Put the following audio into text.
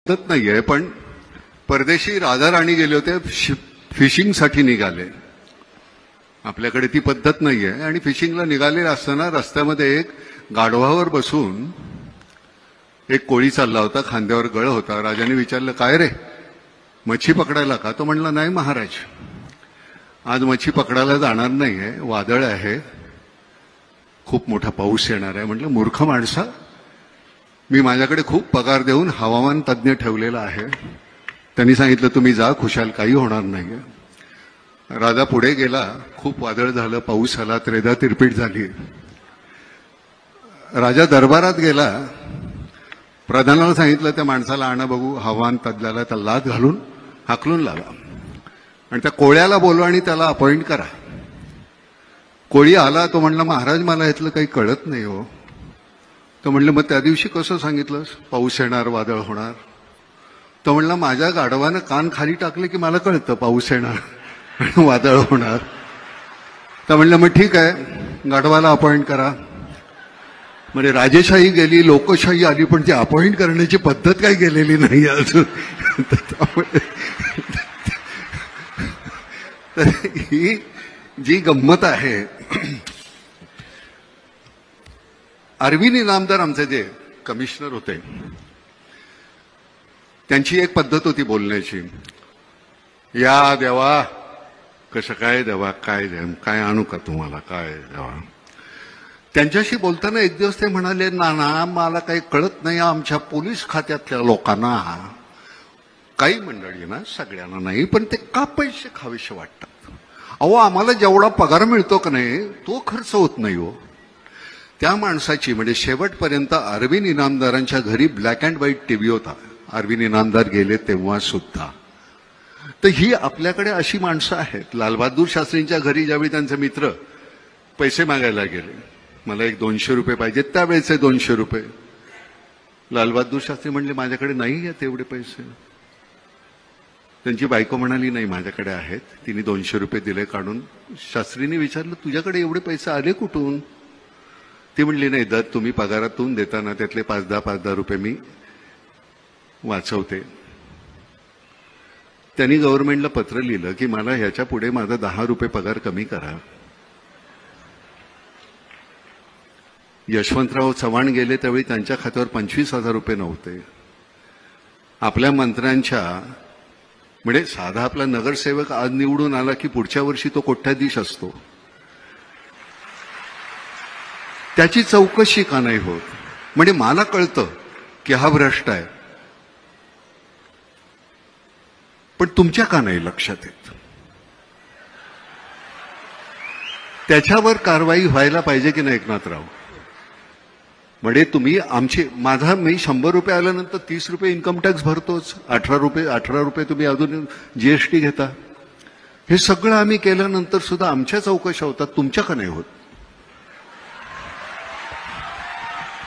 पद्धत नाहीये, पण परदेशी राजा राणी गेले होते, फिशिंगसाठी निघाले. आपल्याकडे ती पद्धत नाहीये. आणि फिशिंगला निघाले असताना रस्त्यामध्ये एक गाढवावर बसून एक कोळी चालला होता, खांद्यावर गळ होता. राजाने विचारलं, काय रे, मच्छी पकडायला का? तो म्हणला, नाही महाराज, आज मच्छी पकडायला जाणार नाहीये, वादळ आहे, खूप मोठा पाऊस येणार आहे. म्हटलं, मूर्ख माणसा, मी माझ्याकडे खूप पगार देऊन हवामान तज्ज्ञ ठेवलेला आहे. त्यांनी सांगितलं, तुम्ही जा, खुशाल, काही होणार नाहीये. राजा पुढे गेला. खूप वादळ झालं, पाऊस आला, त्रेधा तिरपीट झाली. राजा दरबारात गेला. प्रधानाला सांगितलं, त्या माणसाला आणा बघू, हवामान तज्ज्ञाला. त्या लाद घालून हाकलून लावा आणि त्या कोळ्याला बोलवा आणि त्याला अपॉइंट करा. कोळी आला. तो म्हणला, महाराज, मला यातलं काही कळत नाही हो. तो म्हणलं, मग त्या दिवशी कसं सांगितलंस, पाऊस येणार, वादळ होणार? तो म्हणला, माझ्या गाढवानं कान खाली टाकले की मला कळतं पाऊस येणार आणि वादळ होणार. तर म्हणलं, मग ठीक आहे, गाढवाला अपॉइंट करा. म्हणजे राजेशाही गेली, लोकशाही आली, पण ती अपॉइंट करण्याची पद्धत काही गेलेली नाही अजून. तर ही जी गंमत आहे, अरविंद इनामदार आमचे जे कमिशनर होते, त्यांची एक पद्धत होती बोलण्याची. या देवा, कसं काय देवा, काय आणू का तुम्हाला, काय देवा. त्यांच्याशी बोलताना एक दिवस ते म्हणाले, ना मला काही कळत नाही, आमच्या पोलीस खात्यातल्या लोकांना, काही मंडळी ना, सगळ्यांना नाही, पण ते का पैसे खावेसे वाटतात. अहो, आम्हाला जेवढा पगार मिळतो का नाही, तो खर्च होत नाही हो. त्या माणसाची, म्हणजे शेवटपर्यंत अरविंद इनामदारांच्या घरी ब्लॅक अँड व्हाईट टीव्ही होता, अरविंद इनामदार गेले तेव्हा सुद्धा. तर ही आपल्याकडे अशी माणसं आहेत. लालबहादूर शास्त्रींच्या घरी ज्यावेळी त्यांचे मित्र पैसे मागायला गेले, मला एक 200 रुपये पाहिजे, त्यावेळेचे 200 रुपये, लालबहादूर शास्त्री म्हणले, माझ्याकडे नाही आहेत एवढे पैसे. त्यांची बायको म्हणाली, नाही, माझ्याकडे आहेत. तिने 200 रुपये दिले काढून. शास्त्रीने विचारलं, तुझ्याकडे एवढे पैसे आले कुठून? ती म्हणली, नाही, दर तुम्ही पगारातून देताना त्यातले 5-10 रुपये मी वाचवते. त्यांनी गव्हर्नमेंटला पत्र लिहिलं की मला ह्याच्या पुढे माझा 10 रुपये पगार कमी करा. यशवंतराव चव्हाण गेले त्यावेळी त्यांच्या खात्यावर 25,000 रुपये नव्हते. आपल्या मंत्र्यांच्या, म्हणजे साधा आपला नगरसेवक आज निवडून आला की पुढच्या वर्षी तो कोट्याधीश असतो, त्याची चौकशी का नाही होत? म्हणजे मला कळतं की हा भ्रष्ट आहे, पण तुमच्या का नाही लक्षात येत? त्याच्यावर कारवाई व्हायला पाहिजे की नाही एकनाथराव? म्हणजे तुम्ही मी 100 रुपये आल्यानंतर 30 रुपये इन्कम टॅक्स भरतोच, 18 रुपये तुम्ही अजून जीएसटी घेता. हे सगळं आम्ही केल्यानंतर सुद्धा आमच्या चौकशा होतात, तुमच्या का नाही होत?